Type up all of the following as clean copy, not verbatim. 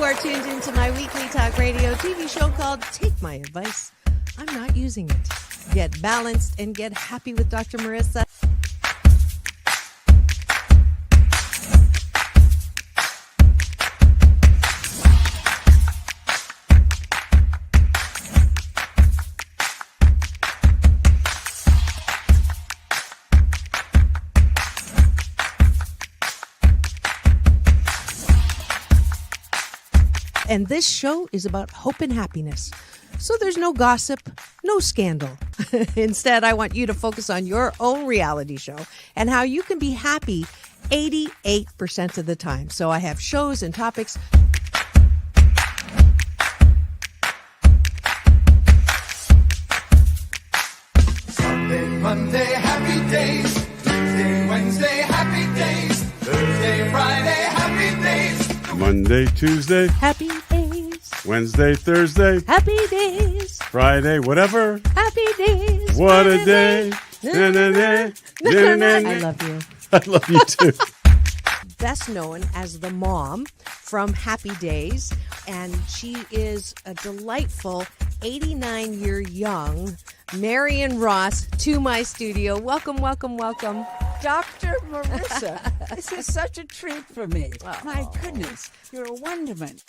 are tuned into my weekly talk radio TV show called Take My Advice. I'm not using it. Get balanced and get happy with Dr. Marissa. And this show is about hope and happiness. So there's no gossip, no scandal. Instead, I want you to focus on your own reality show and how you can be happy 88% of the time. So I have shows and topics. Sunday, Monday, happy days. Tuesday, Wednesday, happy days. Thursday, Friday, happy days. Monday, Tuesday, Happy days. Wednesday, Thursday, Happy days. Friday, whatever. Happy days. What a day. Na, na, na, na, na, na. I love you. I love you too. Best known as the mom from Happy Days, and she is a delightful 89-year young Marion Ross to my studio. Welcome, welcome, welcome. Dr. Marissa, this is such a treat for me. Oh. My goodness, you're a wonderment.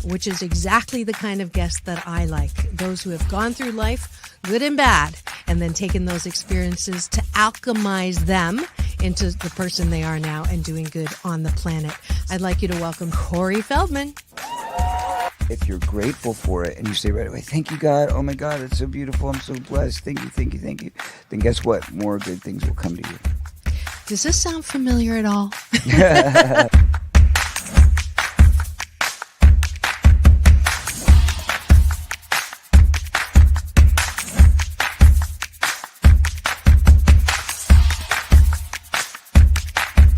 Which is exactly the kind of guest that I like. Those who have gone through life, good and bad, and then taken those experiences to alchemize them into the person they are now and doing good on the planet. I'd like you to welcome Corey Feldman. If you're grateful for it and you say right away, thank you, God. Oh, my God, it's so beautiful. I'm so blessed. Thank you, thank you, thank you. Then guess what? More good things will come to you. Does this sound familiar at all?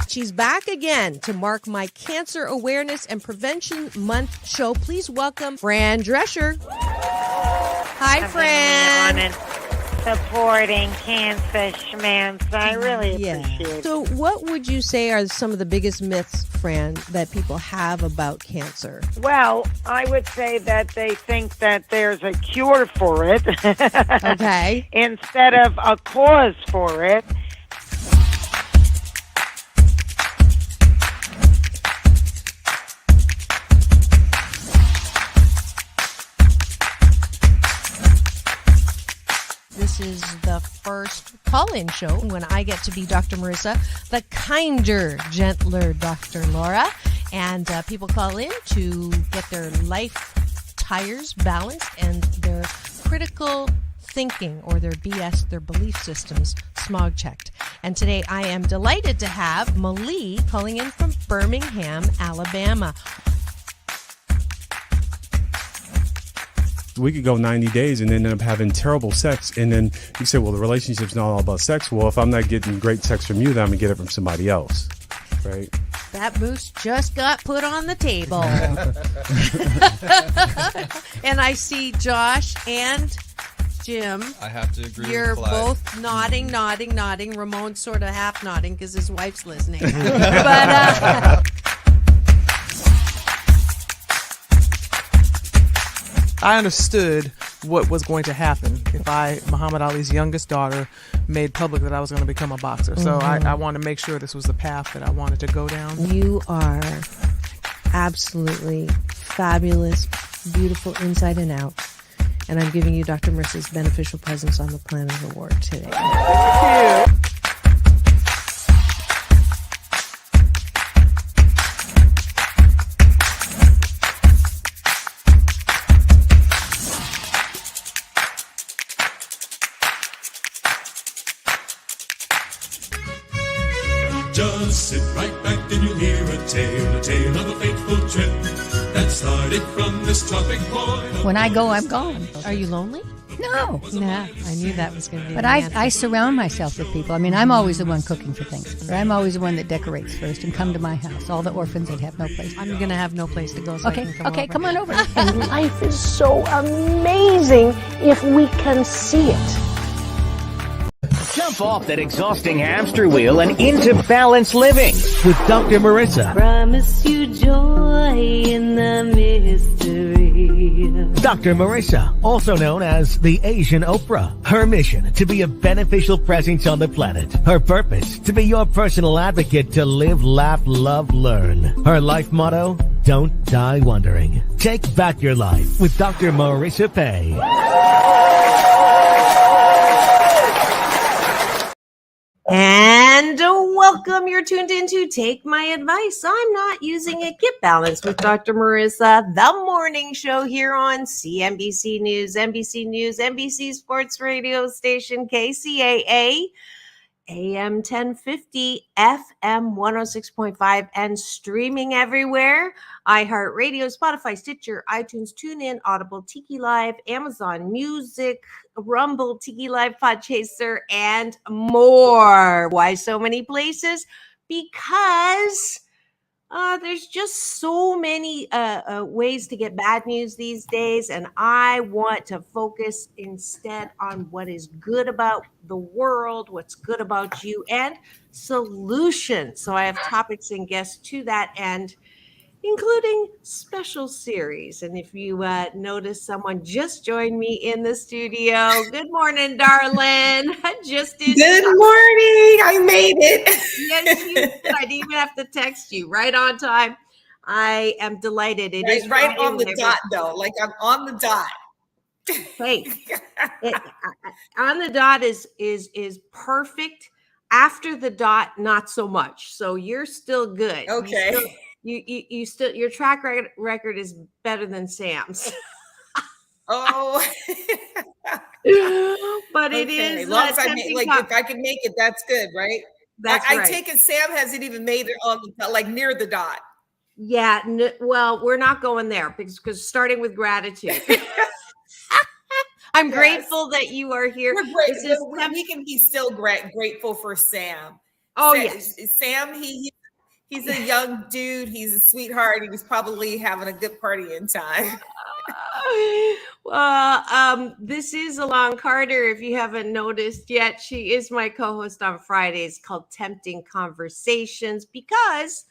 She's back again to mark my Cancer Awareness and Prevention Month show. Please welcome Fran Drescher. Hi, Fran. On and supporting cancer schmance. I really appreciate it. So what would you say are some of the biggest myths, Fran, that people have about cancer? Well, I would say that they think that there's a cure for it. Okay. Instead of a cause for it. This is the first call-in show when I get to be Dr. Marissa, the kinder, gentler Dr. Laura. And people call in to get their life tires balanced and their critical thinking or their BS, their belief systems, smog checked. And today I am delighted to have Malie calling in from Birmingham, Alabama. We could go 90 days and end up having terrible sex. And then you say, well, the relationship's not all about sex. Well, if I'm not getting great sex from you, then I'm going to get it from somebody else. Right? That moose just got put on the table. And I see Josh and Jim. I have to agree You're with Clyde. both nodding. Ramon's sort of half nodding because his wife's listening. But I understood what was going to happen if Muhammad Ali's youngest daughter, made public that I was going to become a boxer. So I wanted to make sure this was the path that I wanted to go down. You are absolutely fabulous, beautiful inside and out. And I'm giving you Dr. Marissa's Beneficial Presence on the Planet Award today. Thank you. Just sit right back and you'll hear a tale of a fateful trip that started from this tropic point. When I go, I'm gone. Are you lonely? No. Nah, I knew that was going to be But the answer. I surround myself with people. I mean, I'm always the one cooking for things. Or I'm always the one that decorates first and come to my house. All the orphans that have no place. I'm going to have no place to go, so I can come over. Come on over. And life is so amazing if we can see it. Jump off that exhausting hamster wheel and into balanced living with Dr. Marissa. Promise you joy in the mystery. Dr. Marissa, also known as the Asian Oprah. Her mission, to be a beneficial presence on the planet. Her purpose, to be your personal advocate to live, laugh, love, learn. Her life motto, don't die wondering. Take back your life with Dr. Marissa Pay. And welcome. You're tuned into Take My Advice. I'm Not Using It. Get Balanced with Dr. Marissa, the morning show here on CNBC News, NBC Sports Radio Station, KCAA, AM 1050, FM 106.5, and streaming everywhere. iHeartRadio, Spotify, Stitcher, iTunes, TuneIn, Audible, Tiki Live, Amazon Music, Rumble, Tiki Live, Podchaser, and more. Why so many places? Because there's just so many ways to get bad news these days, and I want to focus instead on what is good about the world, what's good about you, and solutions. So I have topics and guests to that end, including special series. And if you notice someone just joined me in the studio, good morning, darling. Good morning. I made it. Yes, you did. I didn't even have to text you. Right on time. I am delighted. It is right on the dot, though. Like I'm on the dot. Hey, on the dot is perfect. After the dot, not so much. So you're still good. Okay. You still, your track record is better than Sam's. Oh, but it is. As long as if I can make it, that's good, right? That's right. I take it Sam hasn't even made it on the like near the dot. Yeah. Well, we're not going there because starting with gratitude. I'm grateful that you are here. We're grateful. We can be still grateful for Sam. Oh, Sam, yes. Sam, he's a young dude. He's a sweetheart. He was probably having a good party in time. This is Elan Carter. If you haven't noticed yet, she is my co-host on Fridays, called Tempting Conversations, because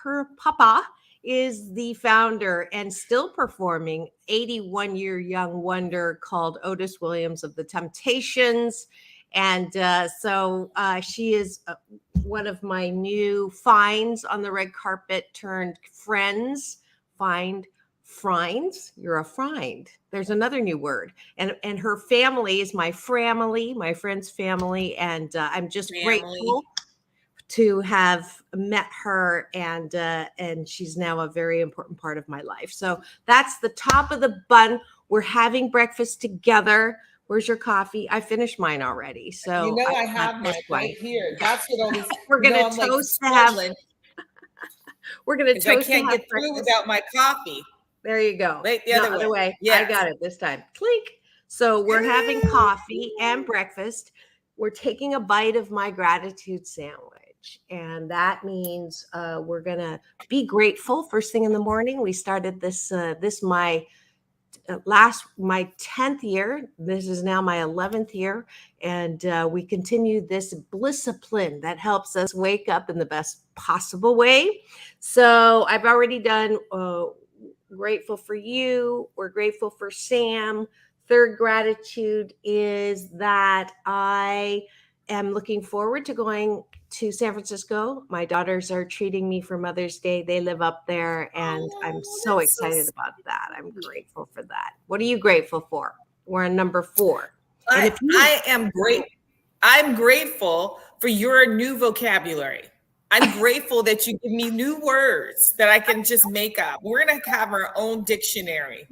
her papa is the founder and still performing 81-year young wonder called Otis Williams of the Temptations. And so she is one of my new finds on the red carpet turned friends. Finds. You're a find. There's another new word. And her family is my family, my friend's family. And I'm just grateful to have met her, and she's now a very important part of my life. So that's the top of the bun. We're having breakfast together. Where's your coffee? I finished mine already. So I have mine right here. That's what always we're gonna toast to have. We're gonna toast. I can't get through without my coffee. There you go. Wait, the other way. Yeah, I got it this time. Clink. So we're having coffee and breakfast. We're taking a bite of my gratitude sandwich, and that means we're gonna be grateful first thing in the morning. We started this my 10th year. This is now my 11th year, and we continue this blisscipline that helps us wake up in the best possible way. So I've already done grateful for you. We're grateful for Sam. Third gratitude is that I am looking forward to going to San Francisco. My daughters are treating me for Mother's Day. They live up there, and I'm so excited about that. I'm grateful for that. What are you grateful for? We're on number 4. I am great. I'm grateful for your new vocabulary. I'm grateful that you give me new words that I can just make up. We're going to have our own dictionary,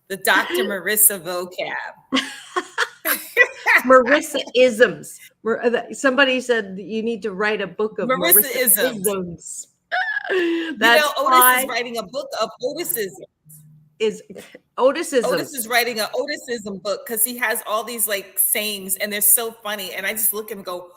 the Dr. Marissa vocab. Marissa isms. Somebody said you need to write a book of Marissa isms. That's Otis is writing a book of Otisisms. Otis is writing an Otisism book because he has all these like sayings and they're so funny. And I just look and go,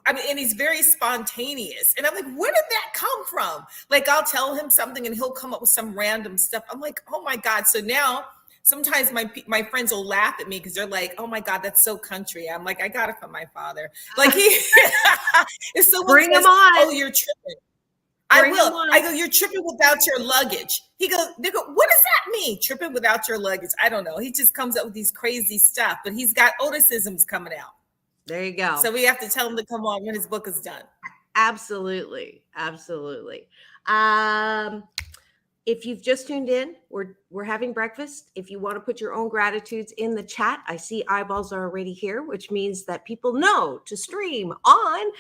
and he's very spontaneous. And I'm like, where did that come from? Like, I'll tell him something and he'll come up with some random stuff. I'm like, oh my God. So now sometimes my friends will laugh at me because they're like, "Oh my God, that's so country." I'm like, "I got it from my father." Like if someone Bring says, him on. "Oh, you're tripping," I Bring will. him on. I go, "You're tripping without your luggage." They go, "What does that mean? Tripping without your luggage?" I don't know. He just comes up with these crazy stuff, but he's got Otisisms coming out. There you go. So we have to tell him to come on when his book is done. Absolutely. If you've just tuned in, we're having breakfast. If you want to put your own gratitudes in the chat, I see eyeballs are already here, which means that people know to stream on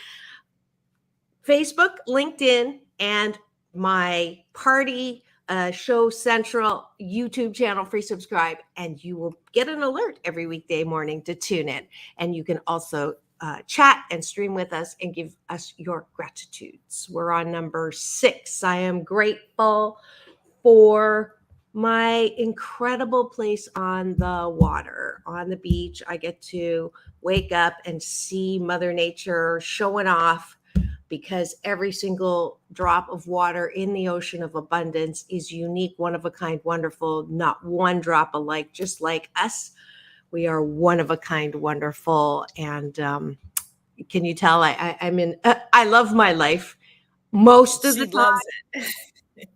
Facebook, LinkedIn, and my party show central YouTube channel. Free subscribe, and you will get an alert every weekday morning to tune in. And you can also chat and stream with us and give us your gratitudes. We're on number 6. I am grateful for my incredible place on the water, on the beach. I get to wake up and see Mother Nature showing off, because every single drop of water in the ocean of abundance is unique, one of a kind, wonderful, not one drop alike, just like us. We are one of a kind, wonderful. And can you tell I'm in, I love my life most of the time. Loves it.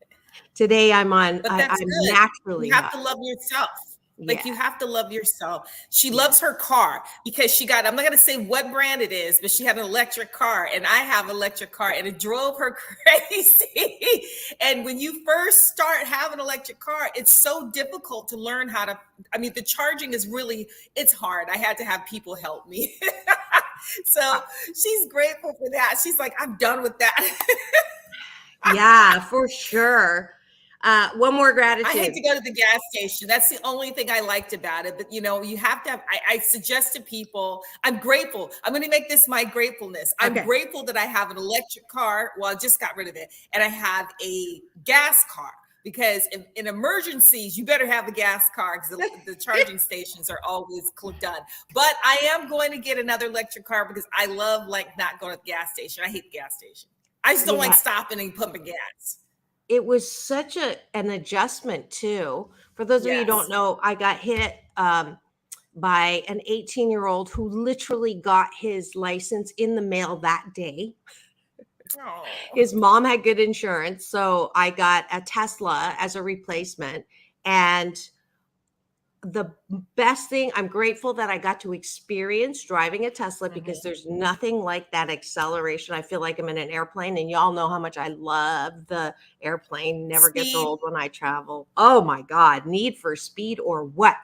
Today I'm on, But that's I'm good. naturally You have to high. love yourself. Like Yeah. you have to love yourself. She loves her car because she got, I'm not going to say what brand it is, but she had an electric car and I have an electric car and it drove her crazy. And when you first start having an electric car, it's so difficult to learn how to, I mean, the charging is really, it's hard. I had to have people help me. So she's grateful for that. She's like, I'm done with that. Yeah, for sure. One more gratitude. I hate to go to the gas station. That's the only thing I liked about it. But, you know, you have to have, I suggest to people, I'm grateful. I'm going to make this my gratefulness. I'm grateful that I have an electric car. Well, I just got rid of it. And I have a gas car because in emergencies, you better have a gas car because the charging stations are always done. But I am going to get another electric car because I love like not going to the gas station. I hate the gas station. I just don't like stopping and pumping gas. It was such an adjustment too. For those of you who don't know, I got hit by an 18-year-old who literally got his license in the mail that day. Oh. His mom had good insurance, so I got a Tesla as a replacement. And the best thing, I'm grateful that I got to experience driving a Tesla because there's nothing like that acceleration. I feel like I'm in an airplane, and y'all know how much I love the airplane. Never gets old when I travel. Oh my God, Need for Speed or what?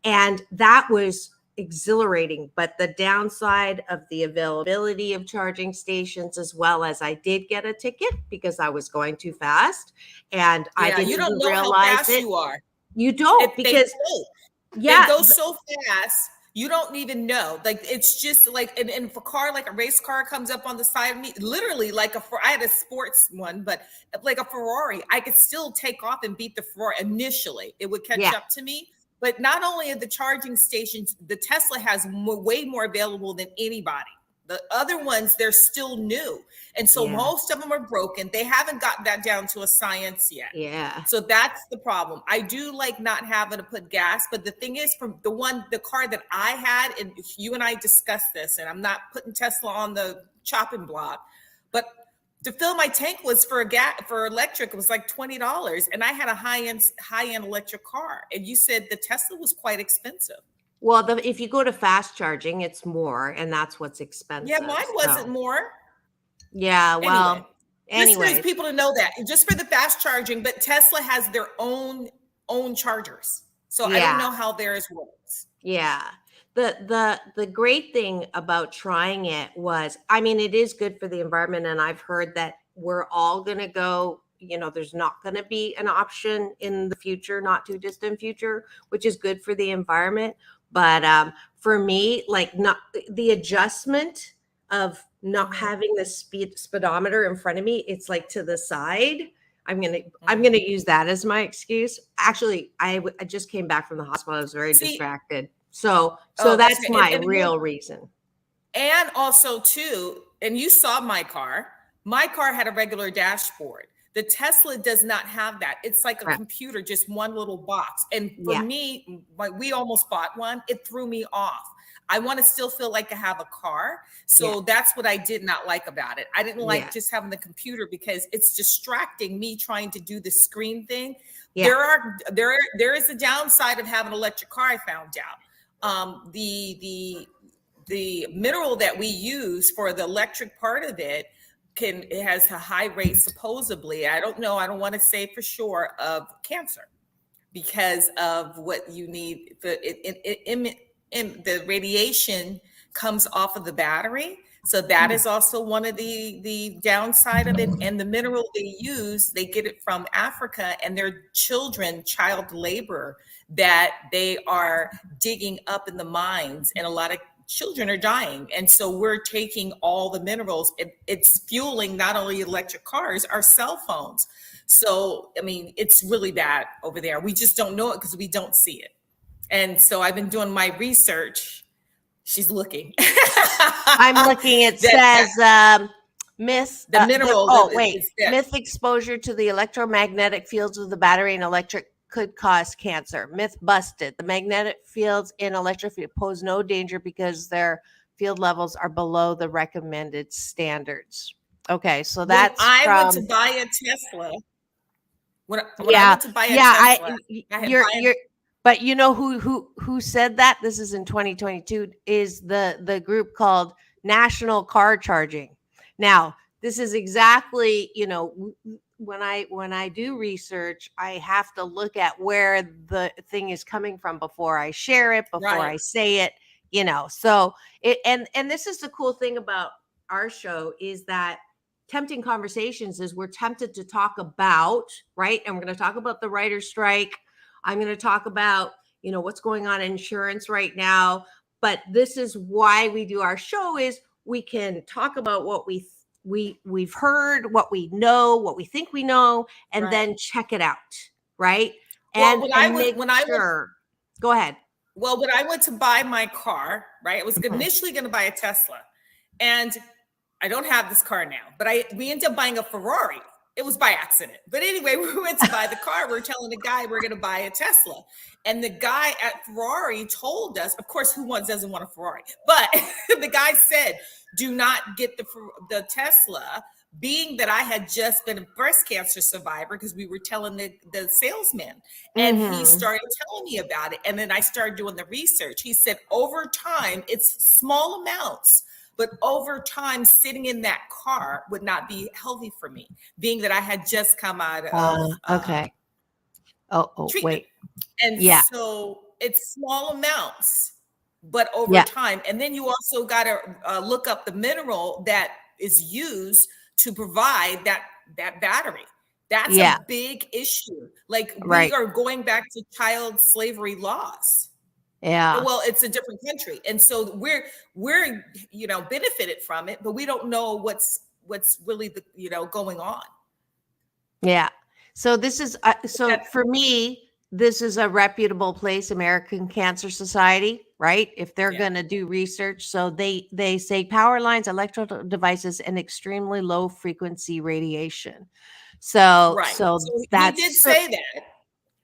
And that was exhilarating. But the downside of the availability of charging stations, as well as I did get a ticket because I was going too fast, and I didn't you don't know realize how fast it. you are. You don't because they go so fast you don't even know. Like it's just like and if a car like a race car comes up on the side of me, literally like I had a sports one, but like a Ferrari, I could still take off and beat the Ferrari initially. It would catch up to me. But not only at the charging stations, the Tesla has way more available than anybody. The other ones, they're still new. And so most of them are broken. They haven't gotten that down to a science yet. Yeah. So that's the problem. I do like not having to put gas, but the thing is from the car that I had, and you and I discussed this, and I'm not putting Tesla on the chopping block, but to fill my tank was for electric, it was like $20. And I had a high-end electric car. And you said the Tesla was quite expensive. Well, if you go to fast charging, it's more, and that's what's expensive. Yeah, mine wasn't more. Yeah, well, just for people to know that, just for the fast charging, but Tesla has their own chargers, so I don't know how theirs works. Yeah, the great thing about trying it was, I mean, it is good for the environment, and I've heard that we're all gonna go. You know, there's not going to be an option in the future, not too distant future, which is good for the environment. But for me, like not the adjustment of not having the speedometer in front of me, it's like to the side. I'm gonna use that as my excuse. Actually, I just came back from the hospital. I was very distracted. So that's my real reason. And also too, and you saw my car. My car had a regular dashboard. The Tesla does not have that. It's like a computer, just one little box. And for me, like we almost bought one, it threw me off. I want to still feel like I have a car. So that's what I did not like about it. I didn't like just having the computer because it's distracting me trying to do the screen thing. There is a downside of having an electric car, I found out. The mineral that we use for the electric part of it has a high rate, supposedly. I don't know. I don't want to say for sure of cancer because of what you need. The radiation comes off of the battery. So that is also one of the downside of it. And the mineral they use, they get it from Africa, and their children, child labor that they are digging up in the mines, and a lot of children are dying. And so we're taking all the minerals. It's fueling not only electric cars, our cell phones. So, I mean, it's really bad over there. We just don't know it because we don't see it. And so I've been doing my research. She's looking. I'm looking. It says myth. The mineral. Myth exposure to the electromagnetic fields of the battery and electric could cause cancer. Myth busted. The magnetic fields in electric field pose no danger because their field levels are below the recommended standards. Okay, so that's I went to buy a Tesla. When I went to buy a Tesla, but you know who said that? This is in 2022. Is the group called National Car Charging. Now, this is exactly, you know, when I do research, I have to look at where the thing is coming from before I share it, before I say it, you know. So and this is the cool thing about our show is that Tempting Conversations is we're tempted to talk about, right? And we're going to talk about the writer's strike. I'm going to talk about, you know, what's going on in insurance right now. But this is why we do our show is we can talk about what we've heard, what we know, what we think we know, and then check it out, right? Well, Go ahead. Well, when I went to buy my car, right, I was initially going to buy a Tesla, and I don't have this car now, but we ended up buying a Ferrari. It was by accident. But anyway, we went to buy the car. We're telling the guy we're going to buy a Tesla. And the guy at Ferrari told us, of course, who doesn't want a Ferrari? But the guy said, do not get the Tesla, being that I had just been a breast cancer survivor, because we were telling the salesman. And he started telling me about it. And then I started doing the research. He said, over time, it's small amounts. But over time, sitting in that car would not be healthy for me, being that I had just come out of treatment. Wait. And so it's small amounts, but over time. And then you also got to look up the mineral that is used to provide that battery. That's a big issue. Like we are going back to child slavery laws. Yeah. Well, it's a different country. And so we're you know, benefited from it, but we don't know what's really going on. Yeah. So this is for me, this is a reputable place, American Cancer Society, right? If they're going to do research. So they say power lines, electrical devices, and extremely low frequency radiation. So that's, he did say that.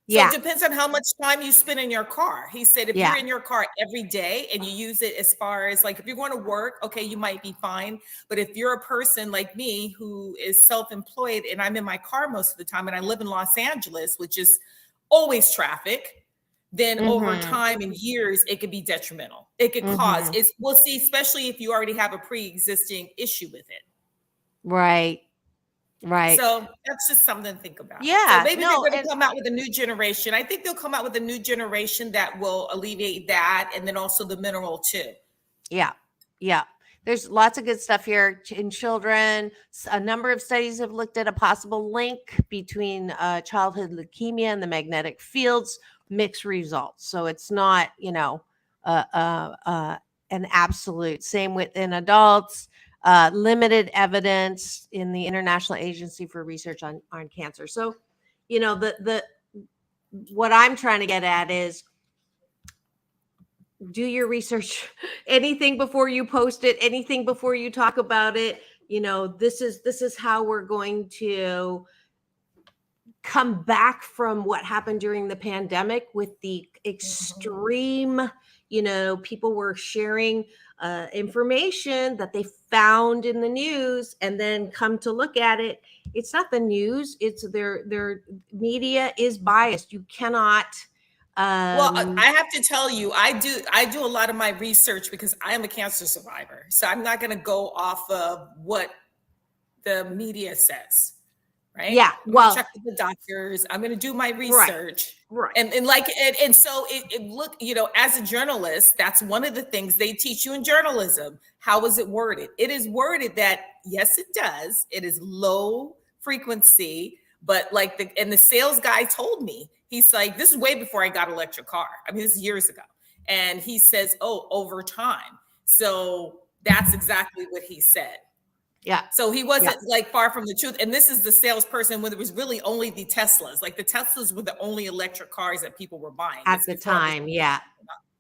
So it depends on how much time you spend in your car. He said if you're in your car every day and you use it as far as like if you're going to work, okay, you might be fine. But if you're a person like me who is self-employed and I'm in my car most of the time and I live in Los Angeles, which is always traffic, then over time and years, it could be detrimental. It could cause we'll see, especially if you already have a pre-existing issue with it. Right. Right. So that's just something to think about. Yeah. So maybe they're going to come out with a new generation. I think they'll come out with a new generation that will alleviate that. And then also the mineral too. Yeah. Yeah. There's lots of good stuff here in children. A number of studies have looked at a possible link between childhood leukemia and the magnetic fields, mixed results. So it's not, an absolute. Same within adults. Limited evidence in the International Agency for Research on Cancer. So, what I'm trying to get at is do your research. Anything before you post it, anything before you talk about it. This is how we're going to come back from what happened during the pandemic with the extreme, people were sharing information that they found in the news, and then come to look at it. It's not the news. It's their media is biased. You cannot. Well, I have to tell you, I do a lot of my research because I am a cancer survivor. So I'm not going to go off of what the media says. Right. Yeah. Well, check with the doctors. I'm going to do my research. Right. And so it look, as a journalist, that's one of the things they teach you in journalism. How is it worded? It is worded that, yes, it does. It is low frequency, but the sales guy told me, he's like, this is way before I got an electric car. I mean, this is years ago. And he says, over time. So that's exactly what he said. Yeah. So he wasn't far from the truth. And this is the salesperson when it was really only the Teslas. Like the Teslas were the only electric cars that people were buying at the time. Yeah.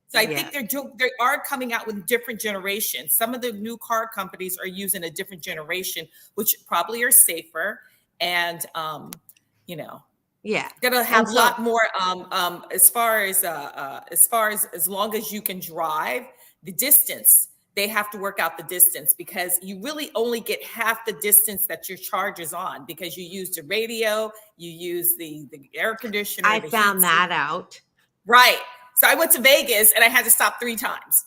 So I think they are coming out with different generations. Some of the new car companies are using a different generation, which probably are safer and, gonna have a lot more as far as long as you can drive the distance. They have to work out the distance because you really only get half the distance that your charge is on because you use the radio, you use the air conditioner. I found that out. Right. So I went to Vegas and I had to stop 3 times.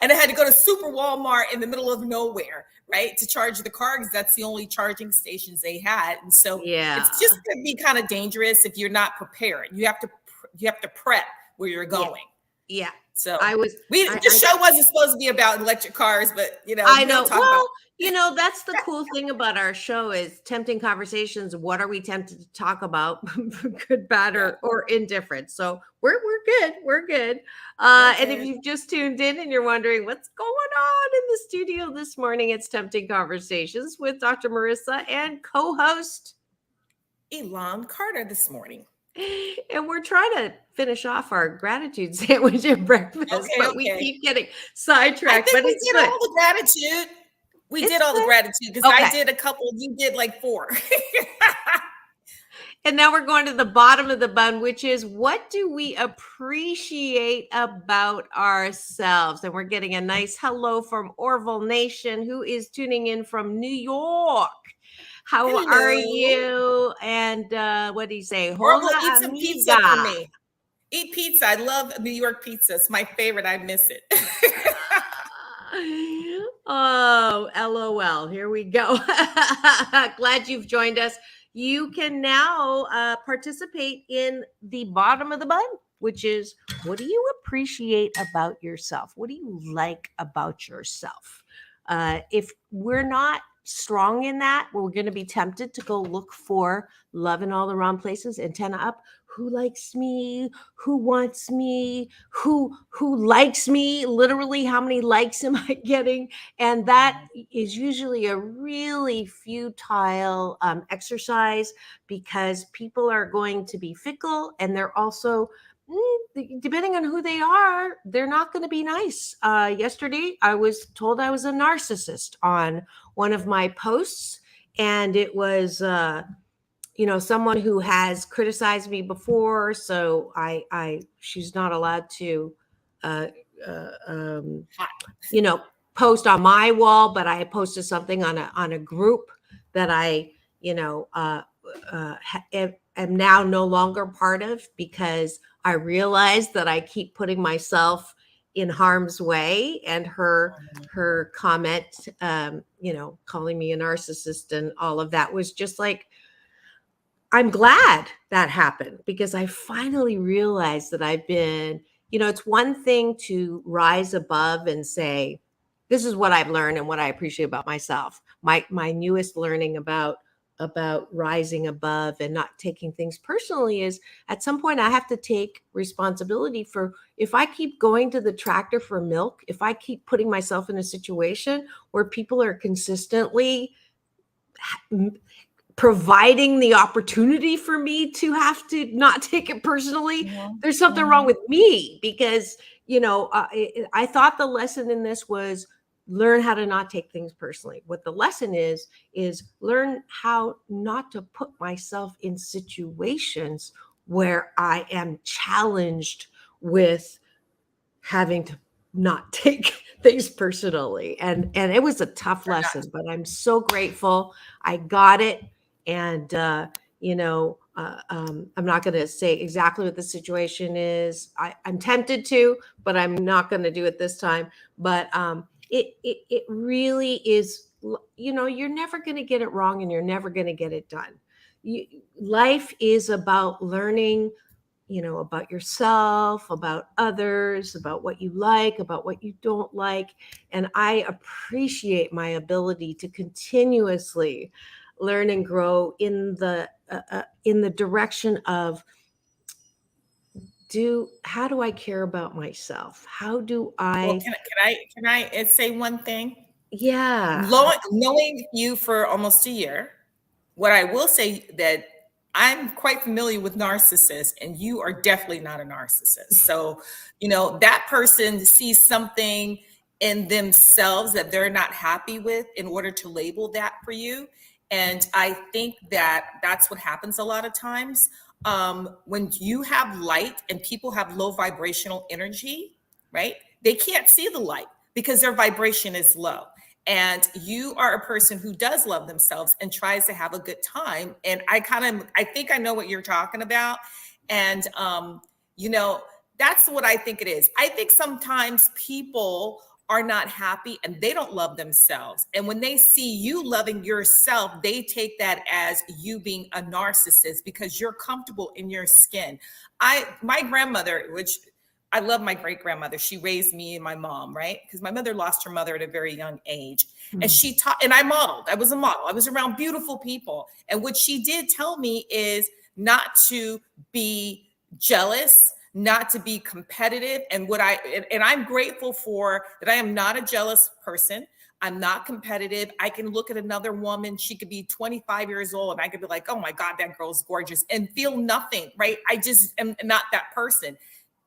And I had to go to Super Walmart in the middle of nowhere, right, to charge the car because that's the only charging stations they had. And so it's just going to be kind of dangerous if you're not prepared. You have to prep where you're going. Yeah. So the show wasn't supposed to be about electric cars, but I know. Well, that's the cool thing about our show is tempting conversations. What are we tempted to talk about? Good, bad, or indifferent. So we're good. We're good. And if you've just tuned in and you're wondering what's going on in the studio this morning, it's Tempting Conversations with Dr. Marissa and co-host Elan Carter this morning. And we're trying to finish off our gratitude sandwich and breakfast, but we keep getting sidetracked. I think but we it's did good. all the gratitude. We did all the gratitude because I did a couple. You did like 4. And now we're going to the bottom of the bun, which is what do we appreciate about ourselves? And we're getting a nice hello from Orville Nation, who is tuning in from New York. How are you? And what do you say? Orville, eat some pizza for me. Eat pizza. I love New York pizza. It's my favorite. I miss it. Oh, LOL. Here we go. Glad you've joined us. You can now participate in the bottom of the bun, which is what do you appreciate about yourself? What do you like about yourself? If we're not strong in that, we're going to be tempted to go look for love in all the wrong places. Antenna up. Who likes me? Who wants me? Who likes me? Literally, how many likes am I getting? And that is usually a really futile exercise because people are going to be fickle, and they're also, depending on who they are, they're not going to be nice. Yesterday, I was told I was a narcissist on one of my posts, and it was someone who has criticized me before, so she's not allowed to post on my wall, but I posted something on a group that I am now no longer part of because I realized that I keep putting myself in harm's way, and her comment, calling me a narcissist and all of that was just like, I'm glad that happened because I finally realized that I've been, it's one thing to rise above and say, this is what I've learned and what I appreciate about myself. My newest learning about rising above and not taking things personally is at some point I have to take responsibility for if I keep going to the tractor for milk, if I keep putting myself in a situation where people are consistently providing the opportunity for me to have to not take it personally, there's something wrong with me because, I thought the lesson in this was learn how to not take things personally. What the lesson is learn how not to put myself in situations where I am challenged with having to not take things personally. And it was a tough lesson, but I'm so grateful I got it. And I'm not going to say exactly what the situation is. I'm tempted to, but I'm not going to do it this time. But it really is, you're never going to get it wrong, and you're never going to get it done. Life is about learning, about yourself, about others, about what you like, about what you don't like. And I appreciate my ability to continuously learn and grow in the direction of how do I care about myself? How do I? Well, can I say one thing? Yeah. Knowing you for almost a year, what I will say that I'm quite familiar with narcissists, and you are definitely not a narcissist. So, that person sees something in themselves that they're not happy with in order to label that for you. And I think that that's what happens a lot of times. When you have light and people have low vibrational energy, right? They can't see the light because their vibration is low. And you are a person who does love themselves and tries to have a good time. And I think I know what you're talking about. And, that's what I think it is. I think sometimes people are not happy and they don't love themselves. And when they see you loving yourself, they take that as you being a narcissist because you're comfortable in your skin. My grandmother, which I love my great grandmother. She raised me and my mom, right? Because my mother lost her mother at a very young age. And she taught, and I modeled. I was a model. I was around beautiful people. And what she did tell me is not to be jealous, not to be competitive. And I'm grateful for that. I am not a jealous person. I'm not competitive. I can look at another woman. She could be 25 years old and I could be like, oh my God, that girl's gorgeous, and feel nothing, right? I just am not that person.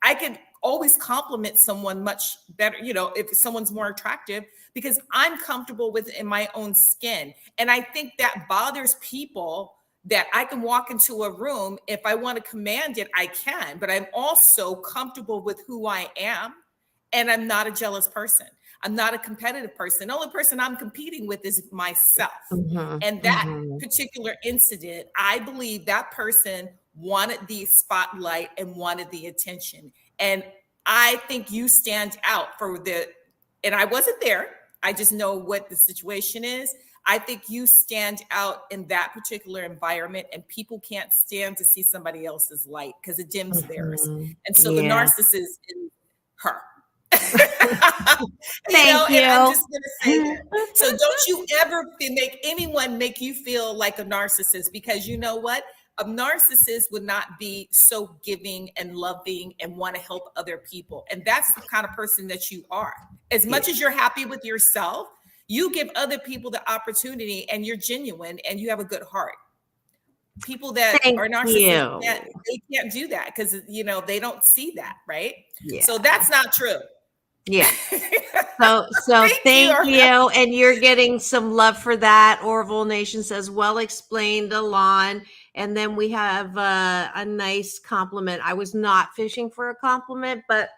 I can always compliment someone much better, if someone's more attractive, because I'm comfortable in my own skin. And I think that bothers people, that I can walk into a room. If I want to command it, I can, but I'm also comfortable with who I am. And I'm not a jealous person. I'm not a competitive person. The only person I'm competing with is myself. And that particular incident, I believe that person wanted the spotlight and wanted the attention. And I think you stand out and I wasn't there. I just know what the situation is. I think you stand out in that particular environment, and people can't stand to see somebody else's light because it dims theirs. And so the narcissist is her. Thank you. And I'm just going to say that. So don't you ever make anyone make you feel like a narcissist, because you know what? A narcissist would not be so giving and loving and want to help other people. And that's the kind of person that you are. As much as you're happy with yourself, you give other people the opportunity, and you're genuine and you have a good heart. People that are narcissists, they can't do that because, they don't see that, right? Yeah. So that's not true. Yeah. So thank you. And you're getting some love for that. Orville Nation says, well explained, Elan. And then we have a nice compliment. I was not fishing for a compliment, but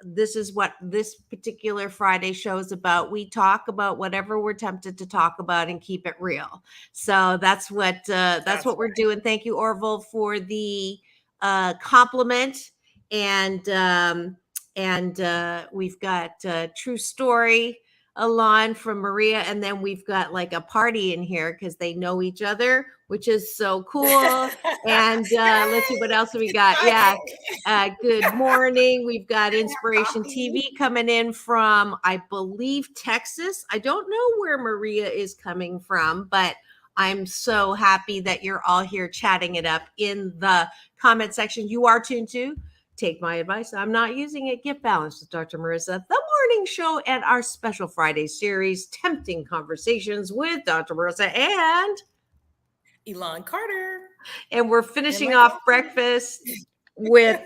this is what this particular Friday show is about. We talk about whatever we're tempted to talk about and keep it real. So that's what we're doing. Thank you, Orville, for the compliment. And we've got True Story, Elan from Maria, and then we've got like a party in here because they know each other, which is so cool. And let's see what else we got. Yeah. Good morning. We've got Inspiration TV coming in from, I believe, Texas. I don't know where Maria is coming from, but I'm so happy that you're all here chatting it up in the comment section. You are tuned to Take My Advice. I'm not using it. Get Balanced with Dr. Marissa, the morning show, and our special Friday series, Tempting Conversations with Dr. Marissa and Elan Carter. And we're finishing off breakfast with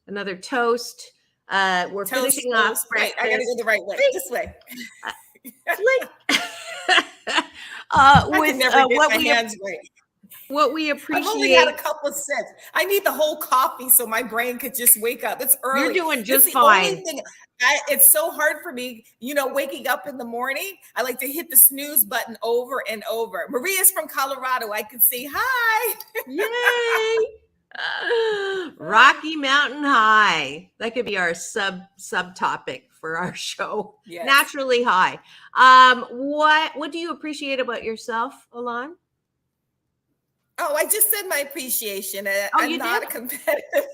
another toast. We're Toast, finishing off toast. Right, breakfast. I gotta go the right way. This way. Uh, I with can never get what my we hands right. what we I've only had a appreciate. couple of sips. I need the whole coffee so my brain could just wake up. It's early. You're doing That's just the fine. only thing. It's so hard for me, waking up in the morning. I like to hit the snooze button over and over. Maria's from Colorado. I could say hi. Yay! Rocky Mountain High. That could be our subtopic for our show. Yes. Naturally high. What do you appreciate about yourself, Elan? Oh, I just said my appreciation. Oh, I'm you not did? a competitive,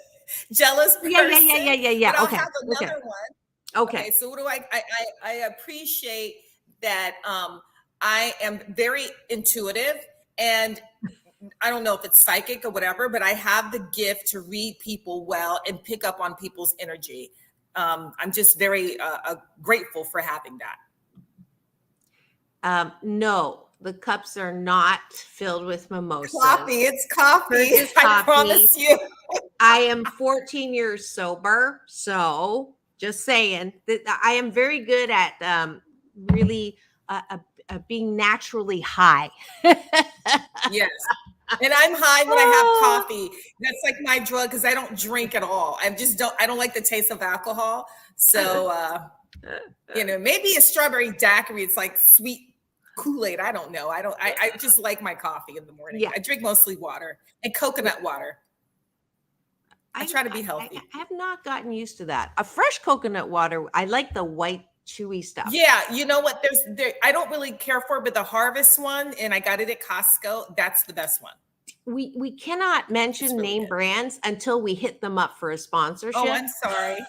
jealous person. Yeah. But I'll Okay. have another Okay. one. Okay. So what do I appreciate that I am very intuitive, and I don't know if it's psychic or whatever, but I have the gift to read people well and pick up on people's energy. I'm just very grateful for having that. No, the cups are not filled with mimosas. Coffee, it's coffee. Hers is I coffee. promise you. I am 14 years sober, so just saying that I am very good at really being naturally high. Yes. And I'm high when I have coffee. That's like my drug because I don't drink at all. I don't like the taste of alcohol. So, maybe a strawberry daiquiri. It's like sweet Kool-Aid. I don't know. I just like my coffee in the morning. Yeah. I drink mostly water and coconut water. I try to be healthy. I have not gotten used to that. A fresh coconut water. I like the white chewy stuff. Yeah, you know what? I don't really care for it, but the Harvest one, and I got it at Costco. That's the best one. We cannot mention really name good. brands until we hit them up for a sponsorship. Oh, I'm sorry.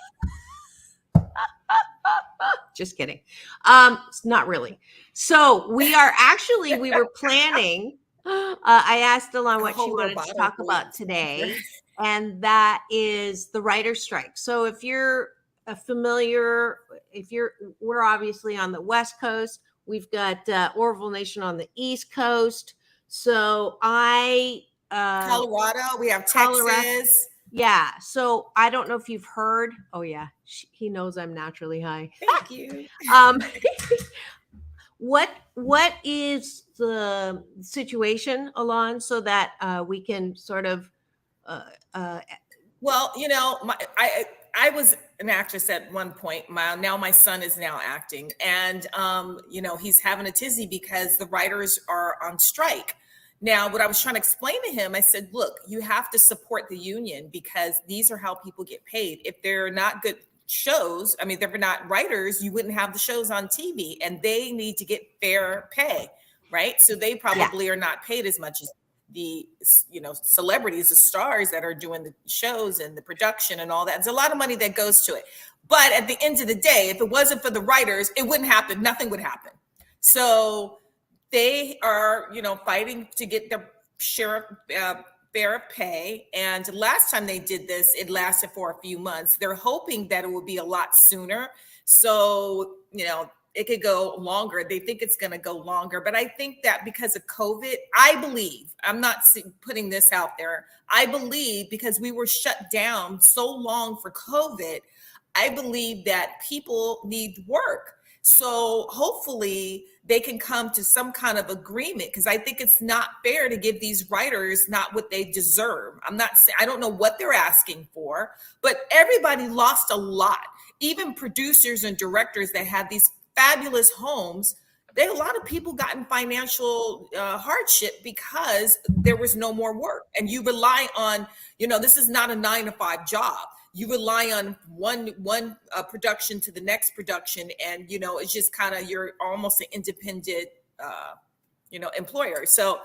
Just kidding. Not really. So we were planning. I asked Elan what she wanted to talk about today, and that is the writer's strike. So if you're we're obviously on the West Coast. We've got Orville Nation on the East Coast. So Colorado, we have Texas. Yeah. So I don't know if you've heard. Oh yeah, he knows I'm naturally high. Thank you. What is the situation, Elan, so that we can sort of Well, I was an actress at one point. Now my son is now acting, and he's having a tizzy because the writers are on strike. Now, what I was trying to explain to him, I said, look, you have to support the union because these are how people get paid. If they're not good shows, if they're not writers, you wouldn't have the shows on TV, and they need to get fair pay, right? So they probably are not paid as much as the celebrities, the stars that are doing the shows and the production and all that. There's a lot of money that goes to it. But at the end of the day, if it wasn't for the writers, it wouldn't happen. Nothing would happen. So they are, fighting to get their share of fair pay. And last time they did this, it lasted for a few months. They're hoping that it will be a lot sooner. So, it could go longer. They think it's going to go longer. But I think that because of COVID, I'm not putting this out there. I believe because we were shut down so long for COVID, I believe that people need work. So hopefully they can come to some kind of agreement, because I think it's not fair to give these writers not what they deserve. I don't know what they're asking for, but everybody lost a lot. Even producers and directors that had these fabulous homes, a lot of people got in financial hardship because there was no more work. And you rely on, this is not a 9-to-5 job. You rely on one production to the next production, and it's just kind of, you're almost an independent employer. So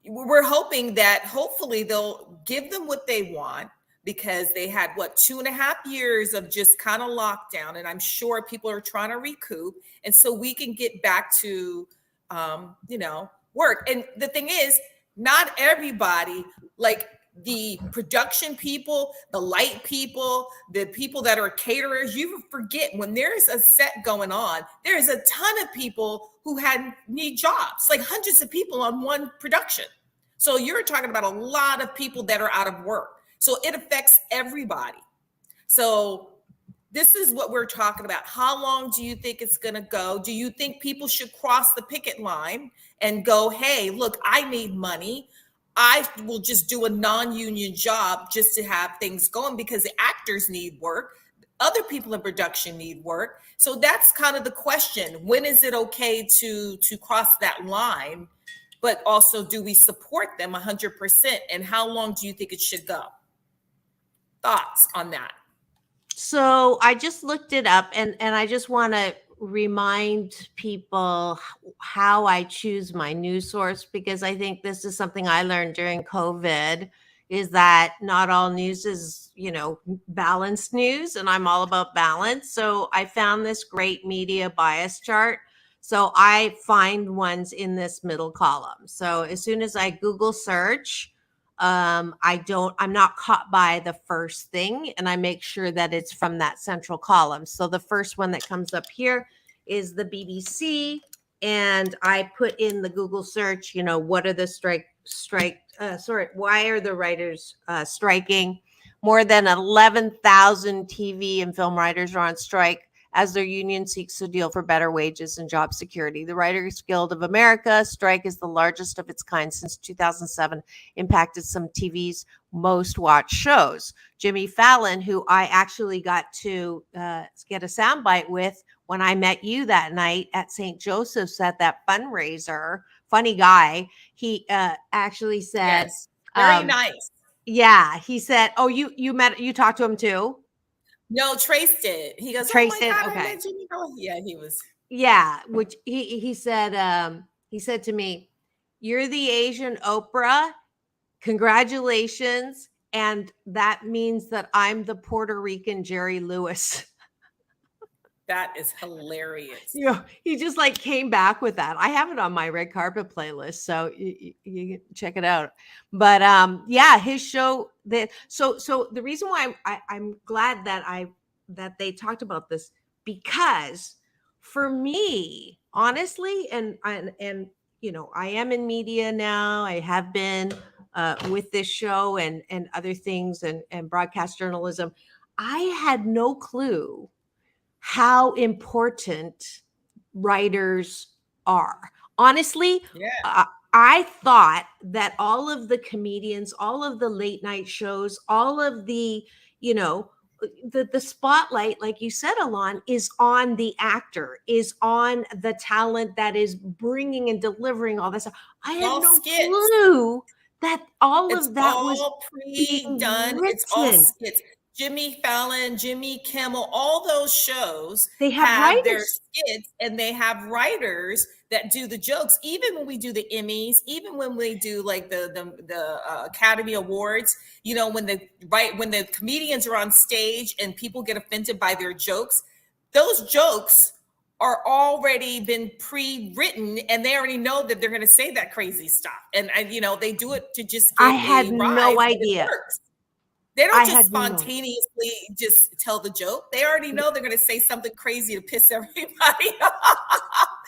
we're hoping that hopefully they'll give them what they want, because they had 2.5 years of just kind of lockdown, and I'm sure people are trying to recoup, and so we can get back to work. And the thing is, not everybody, like the production people, the light people, the people that are caterers, you forget when there's a set going on, there's a ton of people who need jobs, like hundreds of people on one production. So you're talking about a lot of people that are out of work. So it affects everybody. So this is what we're talking about. How long do you think it's going to go? Do you think people should cross the picket line and go, hey, look, I need money. I will just do a non-union job just to have things going because the actors need work. Other people in production need work. So that's kind of the question. When is it okay to cross that line? But also, do we support them 100%? And how long do you think it should go? Thoughts on that? So I just looked it up, and I just want to remind people how I choose my news source, because I think this is something I learned during COVID, is that not all news is, balanced news, and I'm all about balance. So I found this great media bias chart. So I find ones in this middle column. So as soon as I Google search, I'm not caught by the first thing, and I make sure that it's from that central column. So the first one that comes up here is the BBC, and I put in the Google search, what are the why are the writers striking? More than 11,000 TV and film writers are on strike as their union seeks to deal for better wages and job security. The Writers Guild of America strike is the largest of its kind since 2007, impacted some TV's most watched shows. Jimmy Fallon, who I actually got to get a soundbite with when I met you that night at St. Joseph's at that fundraiser, funny guy, he actually said, yes, very nice. Yeah, he said, oh, you talked to him too? No, Trace did. He goes, Trace oh my did? God, Okay. I met Jimmy. Yeah, he was. Yeah, which he said to me, you're the Asian Oprah. Congratulations. And that means that I'm the Puerto Rican Jerry Lewis. That is hilarious. He just came back with that. I have it on my red carpet playlist, so you can check it out. But yeah, his show. So the reason why I'm glad that they talked about this, because for me, honestly, and I am in media now. I have been with this show and other things and broadcast journalism. I had no clue how important writers are. Honestly, I thought that all of the comedians, all of the late night shows, all of the, the spotlight, like you said, Elan, is on the actor, is on the talent that is bringing and delivering all this stuff. I had no clue that all of that was pre-done. It's all skits. Jimmy Fallon, Jimmy Kimmel, all those shows, they have their skits, and they have writers that do the jokes. Even when we do the Emmys, even when we do the Academy Awards, when the comedians are on stage and people get offended by their jokes, those jokes are already been pre-written, and they already know that they're going to say that crazy stuff. And they do it to just get I had no idea. They don't just spontaneously just tell the joke. They already know they're going to say something crazy to piss everybody off.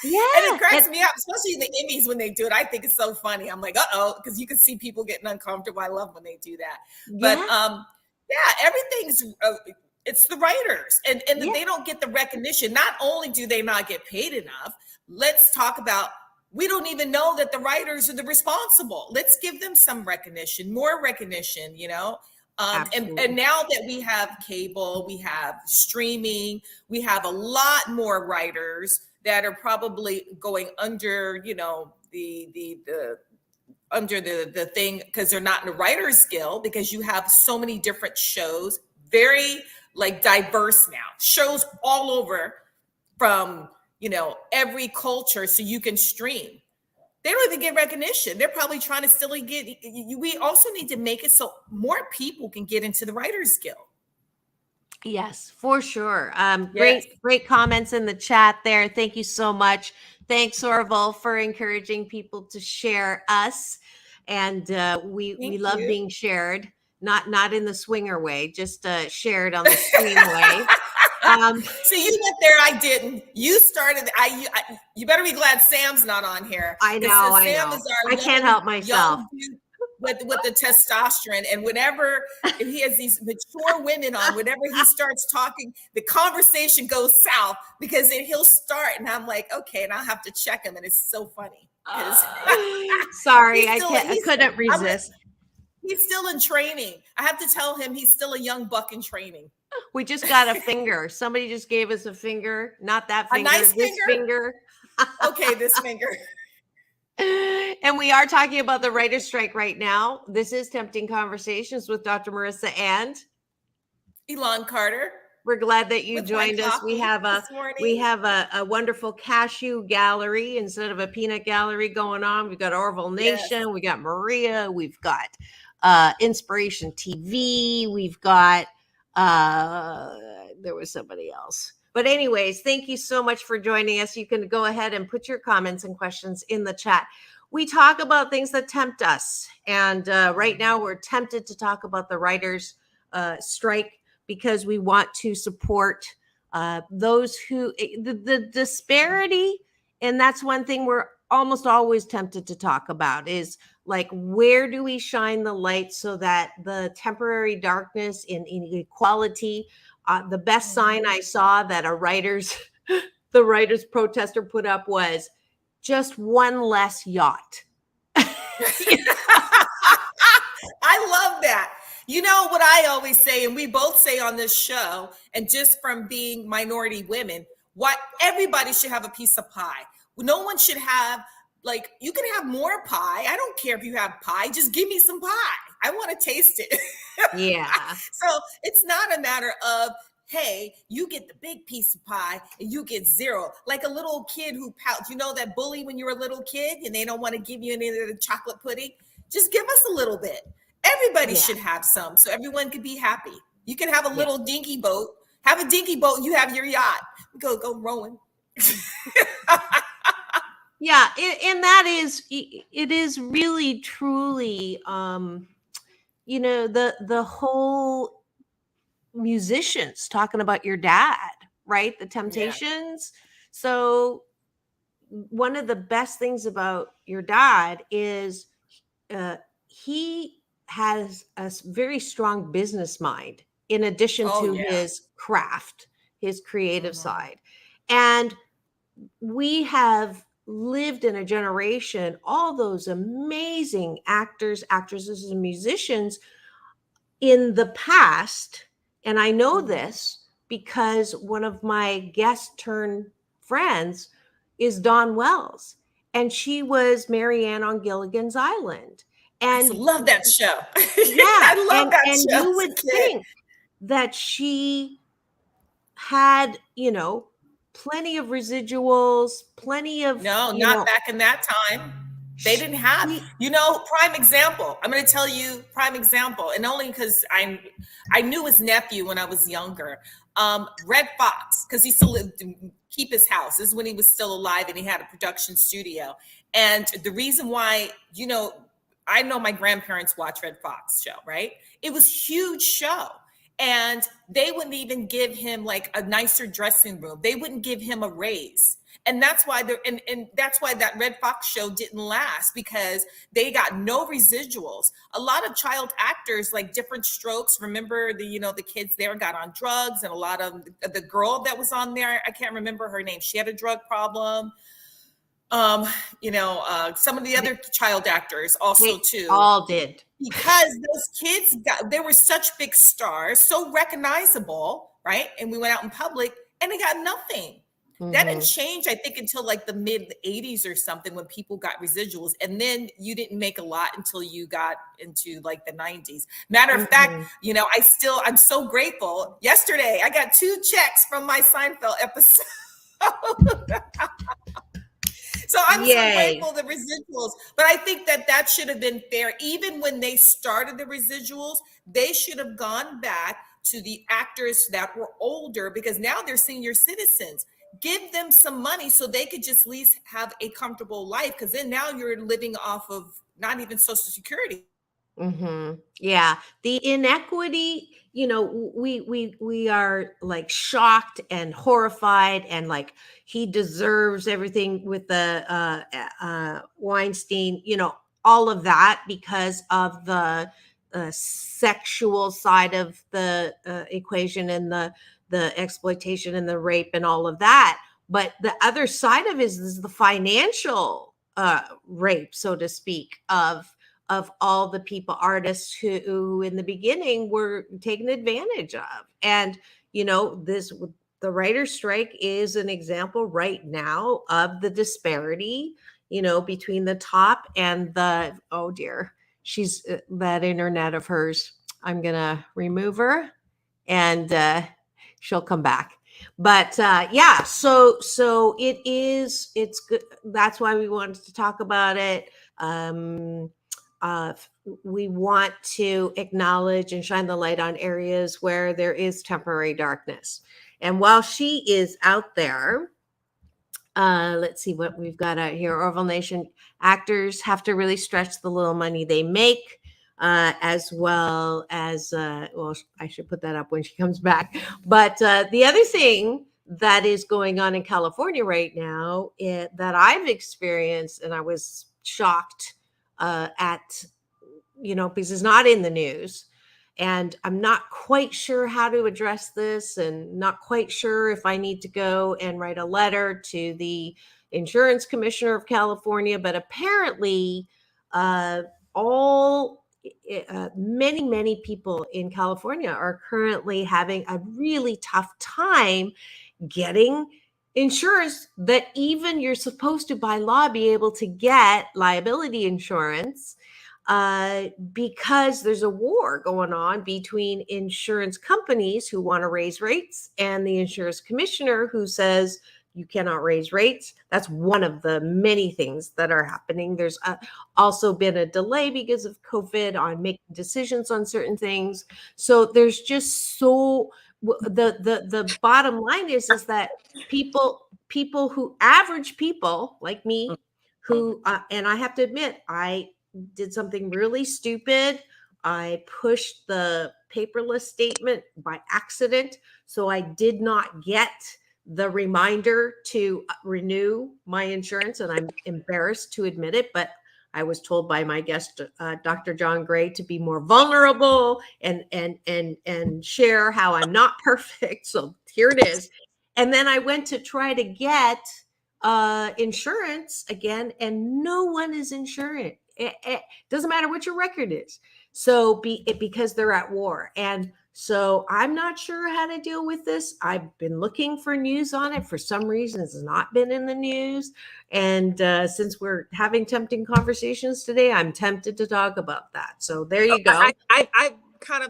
Yeah. And it cracks me up, especially in the Emmys when they do it. I think it's so funny. I'm like, uh-oh, because you can see people getting uncomfortable. I love when they do that. But everything's, it's the writers. And they don't get the recognition. Not only do they not get paid enough, let's talk about, we don't even know that the writers are the responsible. Let's give them some recognition, more recognition, and now that we have cable, we have streaming, we have a lot more writers that are probably going under, under the thing, because they're not in the writer's guild, because you have so many different shows, very diverse now, shows all over from, every culture, so you can stream. They don't even get recognition. They're probably trying to still get. We also need to make it so more people can get into the Writers Guild. Yes, for sure. Great comments in the chat there. Thank you so much. Thanks, Orville, for encouraging people to share us. And we love being shared, not in the swinger way, just shared on the stream way. So you went there, I didn't. You started. You better be glad Sam's not on here. I know. I can't help myself. with the testosterone. And whenever if he has these mature women on, whenever he starts talking, the conversation goes south because then he'll start, and I'm like, okay, and I'll have to check him, and it's so funny. Sorry, I couldn't resist. He's still in training. I have to tell him he's still a young buck in training. We just got a finger. Somebody just gave us a finger. Not that finger. A nice this finger. Okay, this finger. And we are talking about the writer's strike right now. This is Tempting Conversations with Dr. Marissa and Elan Carter. We're glad that you joined us. We have a wonderful cashew gallery instead of a peanut gallery going on. We've got Orville Nation. We got Maria. We've got Inspiration TV. We've got there was somebody else. But anyways, thank you so much for joining us. You can go ahead and put your comments and questions in the chat. We talk about things that tempt us. And right now we're tempted to talk about the writers' strike because we want to support those who, the disparity. And that's one thing we're almost always tempted to talk about is like, where do we shine the light so that the temporary darkness in inequality, the best sign I saw that the writers protester put up was just one less yacht. I love that. You know what I always say, and we both say on this show, and just from being minority women, what everybody should have a piece of pie. No one should have, like, you can have more pie. I don't care if you have pie. Just give me some pie. I want to taste it. Yeah. So it's not a matter of, hey, you get the big piece of pie and you get zero. Like a little kid who pouts. You know that bully when you're a little kid and they don't want to give you any of the chocolate pudding? Just give us a little bit. Everybody should have some so everyone could be happy. You can have a little dinky boat. Have a dinky boat and you have your yacht. Go rowing. Yeah, and that is, it is really, truly, you know, the whole musicians talking about your dad, right? The Temptations. Yeah. So one of the best things about your dad is he has a very strong business mind in addition to his craft, his creative side. And we have lived in a generation, all those amazing actors, actresses, and musicians in the past. And I know this because one of my guest turned friends is Dawn Wells, and she was Marianne on Gilligan's Island. And I love that show. Yeah, I love that show. And you would think that she had, you know, plenty of residuals, plenty of not back in that time. They didn't have, you know, prime example. I'm going to tell you prime example, and only because I knew his nephew when I was younger. Red Fox, because he still lived in Keep His House. This is when he was still alive and he had a production studio. And the reason why, you know, I know my grandparents watched Red Fox show, right? It was huge show. And they wouldn't even give him like a nicer dressing room. They wouldn't give him a raise. And that's why and that's why that Red Fox show didn't last, because they got no residuals. A lot of child actors, like Different Strokes, remember the kids there got on drugs, and a lot of the girl that was on there, I can't remember her name. She had a drug problem. Some of the other child actors also too. All did. Because those kids they were such big stars, so recognizable, right? And we went out in public and they got nothing. Mm-hmm. That didn't change, I think, until like the mid 80s or something, when people got residuals. And then you didn't make a lot until you got into like the 90s. Matter of fact, I'm so grateful. Yesterday, I got 2 checks from my Seinfeld episode. So I'm so grateful for the residuals, but I think that should have been fair. Even when they started the residuals, they should have gone back to the actors that were older, because now they're senior citizens. Give them some money so they could just at least have a comfortable life, because then now you're living off of not even Social Security. Mm-hmm. Yeah, the inequity. We are like shocked and horrified, and like he deserves everything with the Weinstein. all of that because of the sexual side of the equation and the exploitation and the rape and all of that. But the other side of it is the financial rape, so to speak, of all the people, artists who in the beginning were taken advantage of. And, you know, the writer's strike is an example right now of the disparity, you know, between the top and the, oh dear, she's that internet of hers. I'm going to remove her and she'll come back. But yeah, so it's good. That's why we wanted to talk about it. We want to acknowledge and shine the light on areas where there is temporary darkness. And while she is out there, let's see what we've got out here. Orville Nation actors have to really stretch the little money they make, as well as, well, I should put that up when she comes back. But the other thing that is going on in California right now that I've experienced, and I was shocked at, you know, because it's not in the news. And I'm not quite sure how to address this and not quite sure if I need to go and write a letter to the insurance commissioner of California. But apparently, many people in California are currently having a really tough time getting insurance that even you're supposed to by law be able to get liability insurance, because there's a war going on between insurance companies who want to raise rates and the insurance commissioner who says you cannot raise rates. That's one of the many things that are happening. There's also been a delay because of COVID on making decisions on certain things. So there's just the bottom line is that people who average people like me who and I have to admit, I did something really stupid. I pushed the paperless statement by accident, so I did not get the reminder to renew my insurance, and I'm embarrassed to admit it, but I was told by my guest, Dr. John Gray, to be more vulnerable and share how I'm not perfect. So here it is. And then I went to try to get insurance again, and no one is insured. It doesn't matter what your record is. So because they're at war. And so I'm not sure how to deal with this. I've been looking for news on it. For some reason, it's not been in the news. And since we're having tempting conversations today, I'm tempted to talk about that. So there you go. I kind of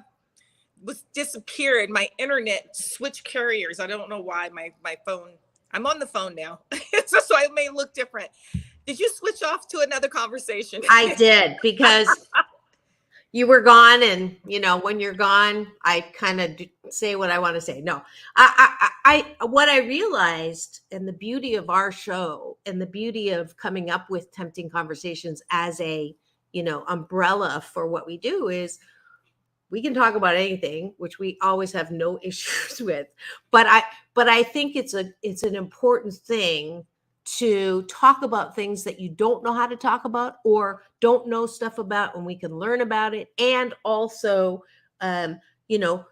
was disappeared. My internet switched carriers. I don't know why my phone, I'm on the phone now. so I may look different. Did you switch off to another conversation? I did, because you were gone, and you know, when you're gone, I kind of say what I want to say. No, what I realized, and the beauty of our show, and the beauty of coming up with tempting conversations as a, you know, umbrella for what we do, is we can talk about anything, which we always have no issues with. But I think it's an important thing to talk about things that you don't know how to talk about or don't know stuff about, and we can learn about it, and also you know,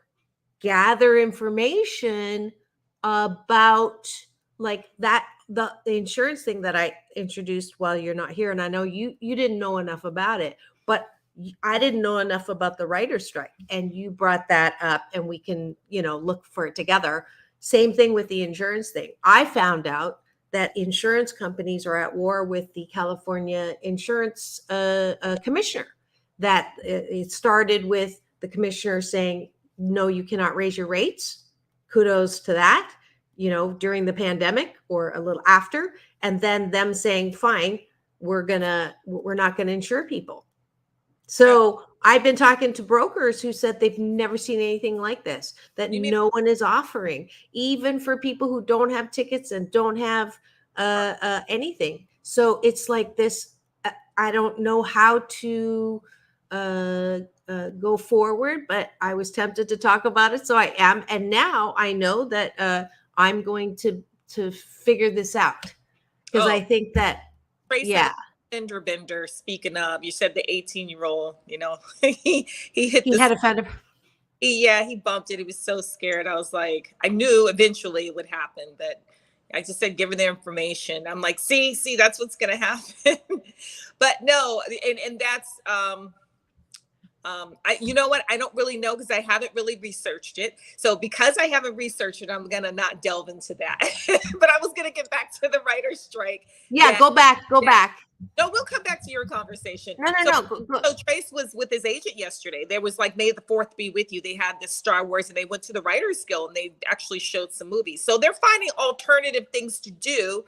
gather information about like that, the insurance thing that I introduced while you're not here. And I know you didn't know enough about it, but I didn't know enough about the writer's strike, and you brought that up, and we can, you know, look for it together. Same thing with the insurance thing. I found out that insurance companies are at war with the California insurance commissioner. That it started with the commissioner saying, no, you cannot raise your rates. Kudos to that, you know, during the pandemic or a little after. And then them saying, fine, we're not gonna insure people. So I've been talking to brokers who said they've never seen anything like this, that no one is offering, even for people who don't have tickets and don't have anything. So it's like this, I don't know how to go forward, but I was tempted to talk about it. So I am. And now I know that I'm going to figure this out, because I think that, fender bender. Speaking of, you said the 18-year-old, he hit He had a fender. He bumped it. He was so scared. I was like, I knew eventually it would happen, but I just said, give her the information. I'm like, see, that's what's going to happen. But no, and that's, you know what? I don't really know because I haven't really researched it. So because I haven't researched it, I'm going to not delve into that. But I was going to get back to the writer's strike. Yeah, go back. No, we'll come back to your conversation. No. So Trace was with his agent yesterday. There was like May the 4th be with you. They had this Star Wars and they went to the Writers Guild and they actually showed some movies. So they're finding alternative things to do.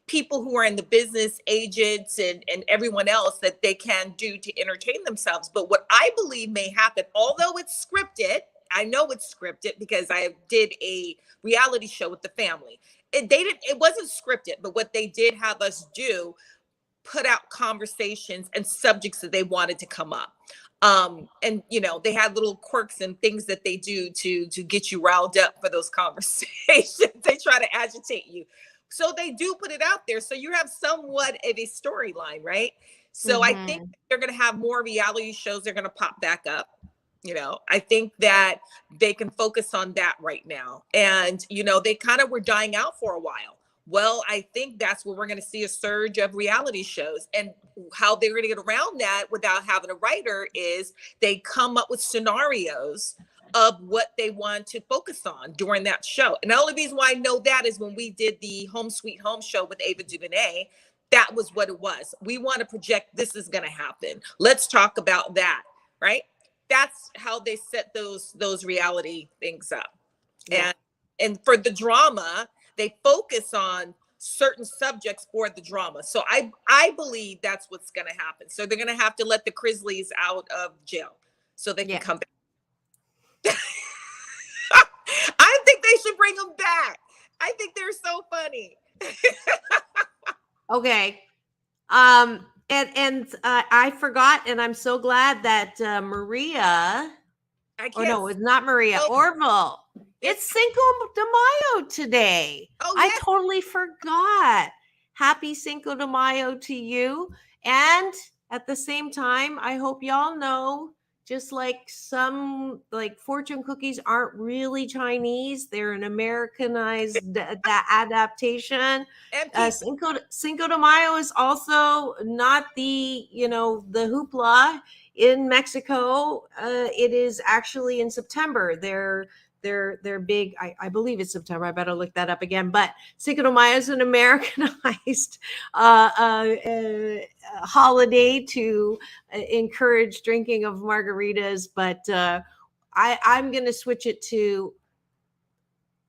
People who are in the business, agents and everyone else that they can do to entertain themselves. But what I believe may happen, although it's scripted, I know it's scripted because I did a reality show with the family. It wasn't scripted, but what they did have us do, put out conversations and subjects that they wanted to come up. And they had little quirks and things that they do to get you riled up for those conversations. They try to agitate you. So they do put it out there. So you have somewhat of a storyline, right? So I think they're going to have more reality shows. They're going to pop back up. I think that they can focus on that right now. And, they kind of were dying out for a while. Well, I think that's where we're going to see a surge of reality shows. And how they're going to get around that without having a writer is they come up with scenarios of what they want to focus on during that show. And the only reason why I know that is when we did the Home Sweet Home show with Ava DuVernay, that was what it was. We want to project this is going to happen. Let's talk about that, right? That's how they set those reality things up. Yeah. And for the drama, they focus on certain subjects for the drama. So I believe that's what's going to happen. So they're going to have to let the Grizzlies out of jail so they can come back. I think they should bring them back. I think they're so funny. Okay. And I forgot, and I'm so glad that Maria. No, it's not Maria. Orville. It's Cinco de Mayo today. Oh, yes. I totally forgot. Happy Cinco de Mayo to you. And at the same time, I hope y'all know, just like some fortune cookies aren't really Chinese, they're an Americanized adaptation. Cinco de Mayo is also not the hoopla in Mexico. It is actually in September. They're big. I believe it's September. I better look that up again. But Cinco de Mayo is an Americanized holiday to encourage drinking of margaritas. But I'm going to switch it to.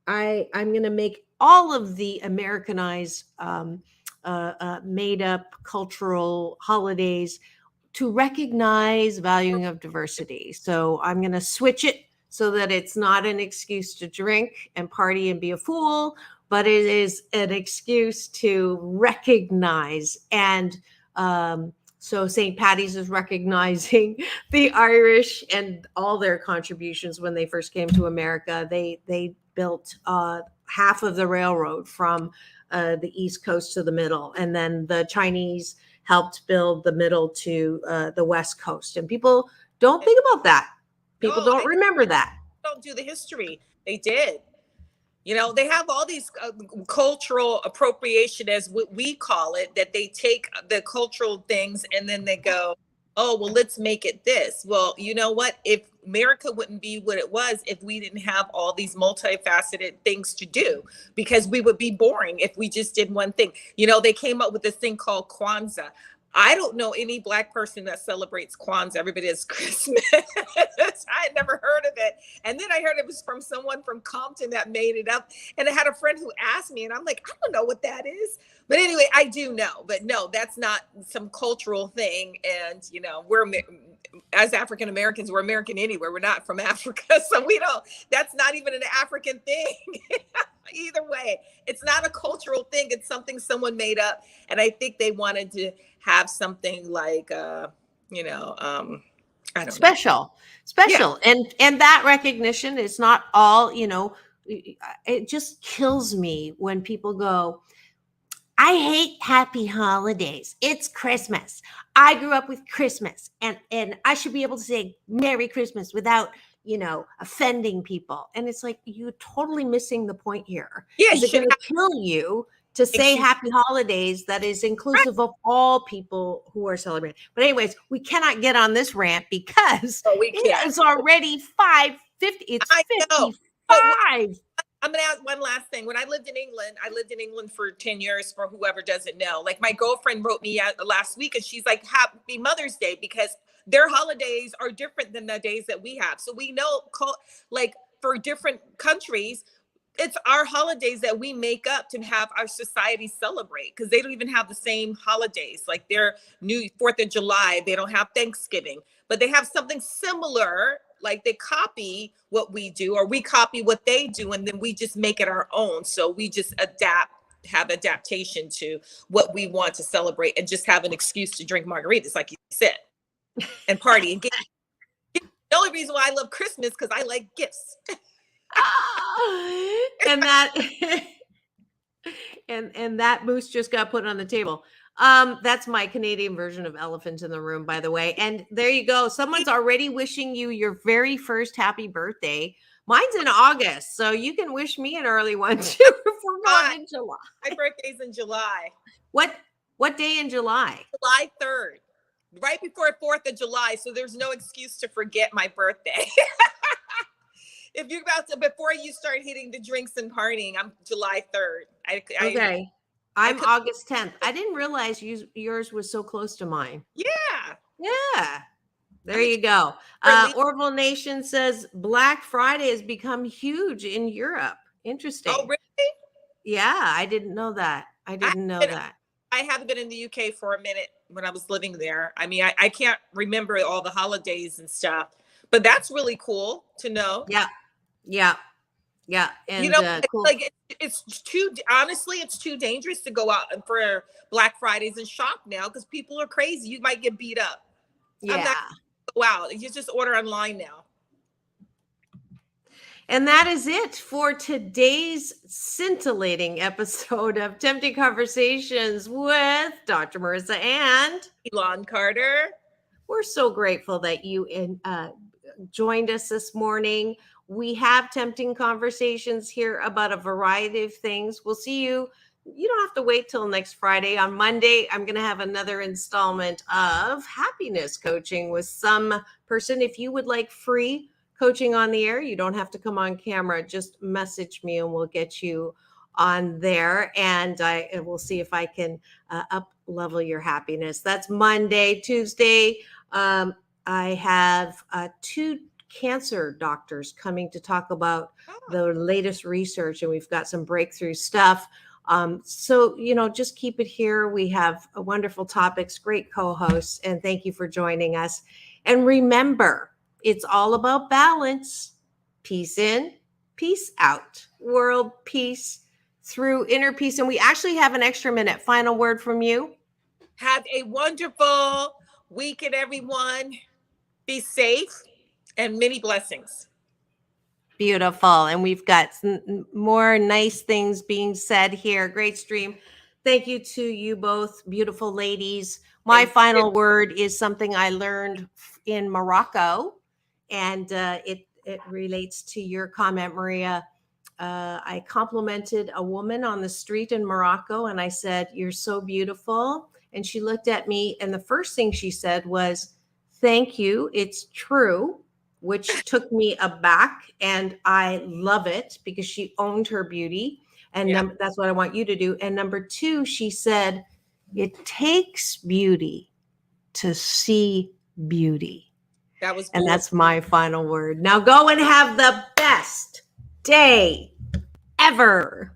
I'm going to make all of the Americanized, made up cultural holidays to recognize valuing of diversity. So I'm going to switch it so that it's not an excuse to drink and party and be a fool, but it is an excuse to recognize. And so St. Patty's is recognizing the Irish and all their contributions when they first came to America. They built half of the railroad from the East Coast to the middle. And then the Chinese helped build the middle to the West Coast. And people don't think about that. People don't remember that. Don't do the history. They did. They have all these cultural appropriation, as what we call it, that they take the cultural things and then they go, oh, well, let's make it this. Well, you know what? If America wouldn't be what it was if we didn't have all these multifaceted things to do, because we would be boring if we just did one thing. They came up with this thing called Kwanzaa. I don't know any Black person that celebrates Kwanzaa. Everybody has Christmas. I had never heard of it. And then I heard it was from someone from Compton that made it up. And I had a friend who asked me, and I'm like, I don't know what that is. But anyway, I do know. But no, that's not some cultural thing. And, we're, as African Americans, we're American anywhere. We're not from Africa. So that's not even an African thing. Either way, it's not a cultural thing. It's something someone made up. And I think they wanted to have something like, I don't know. Special. Yeah. And that recognition is not all, it just kills me when people go, I hate happy holidays. It's Christmas. I grew up with Christmas, and I should be able to say Merry Christmas without, offending people. And it's like, you're totally missing the point here. Yeah, Is it going to kill you to say happy holidays that is inclusive of all people who are celebrating? But anyways, we cannot get on this rant because it's already 5:50. It's 55. I'm going to add one last thing. When I lived in England for 10 years, for whoever doesn't know. Like, my girlfriend wrote me out last week, and she's like, Happy Mother's Day, because their holidays are different than the days that we have. So we know, like, for different countries, it's our holidays that we make up to have our society celebrate, because they don't even have the same holidays. Like, their new 4th of July, they don't have Thanksgiving, but they have something similar. Like, they copy what we do, or we copy what they do, and then we just make it our own. So we just have adaptation to what we want to celebrate, and just have an excuse to drink margaritas, like you said, and party. And the only reason why I love Christmas, because I like gifts. And that and that moose just got put on the table. That's my Canadian version of elephant in the room, by the way. And there you go. Someone's already wishing you your very first happy birthday. Mine's in August, so you can wish me an early one too if we're not in July. My birthday's in July. What day in July? July 3rd, right before 4th of July. So there's no excuse to forget my birthday. If you're before you start hitting the drinks and partying, I'm July 3rd. Okay. I'm August 10th. I didn't realize yours was so close to mine. Yeah. There you go. Orville Nation says Black Friday has become huge in Europe. Interesting. Oh, really? Yeah, I didn't know that. I haven't been in the UK for a minute when I was living there. I mean, I can't remember all the holidays and stuff, but that's really cool to know. Yeah. And cool. It's too dangerous to go out for Black Fridays and shop now, because people are crazy. You might get beat up. Yeah. I'm not go out. You just order online now. And that is it for today's scintillating episode of Tempting Conversations with Dr. Marissa and Elan Carter. We're so grateful that you joined us this morning. We have Tempting Conversations here about a variety of things. We'll see you. You don't have to wait till next Friday. On Monday, I'm going to have another installment of happiness coaching with some person. If you would like free coaching on the air, you don't have to come on camera. Just message me and we'll get you on there. And we'll see if I can up level your happiness. That's Monday. Tuesday, I have 2 cancer doctors coming to talk about the latest research, and we've got some breakthrough stuff. So, just keep it here. We have wonderful topics, great co-hosts, and thank you for joining us. And remember, it's all about balance. Peace in, peace out. World peace through inner peace. And we actually have an extra minute. Final word from you. Have a wonderful weekend, everyone. Be safe. And many blessings. Beautiful. And we've got more nice things being said here. Great stream. Thank you to you both, beautiful ladies. My final word is something I learned in Morocco, and it relates to your comment, Maria. I complimented a woman on the street in Morocco, and I said, "You're so beautiful." And she looked at me, and the first thing she said was, "Thank you. It's true," which took me aback, and I love it because she owned her beauty. And that's what I want you to do. And number 2, she said, it takes beauty to see beauty. And that's my final word. Now go and have the best day ever.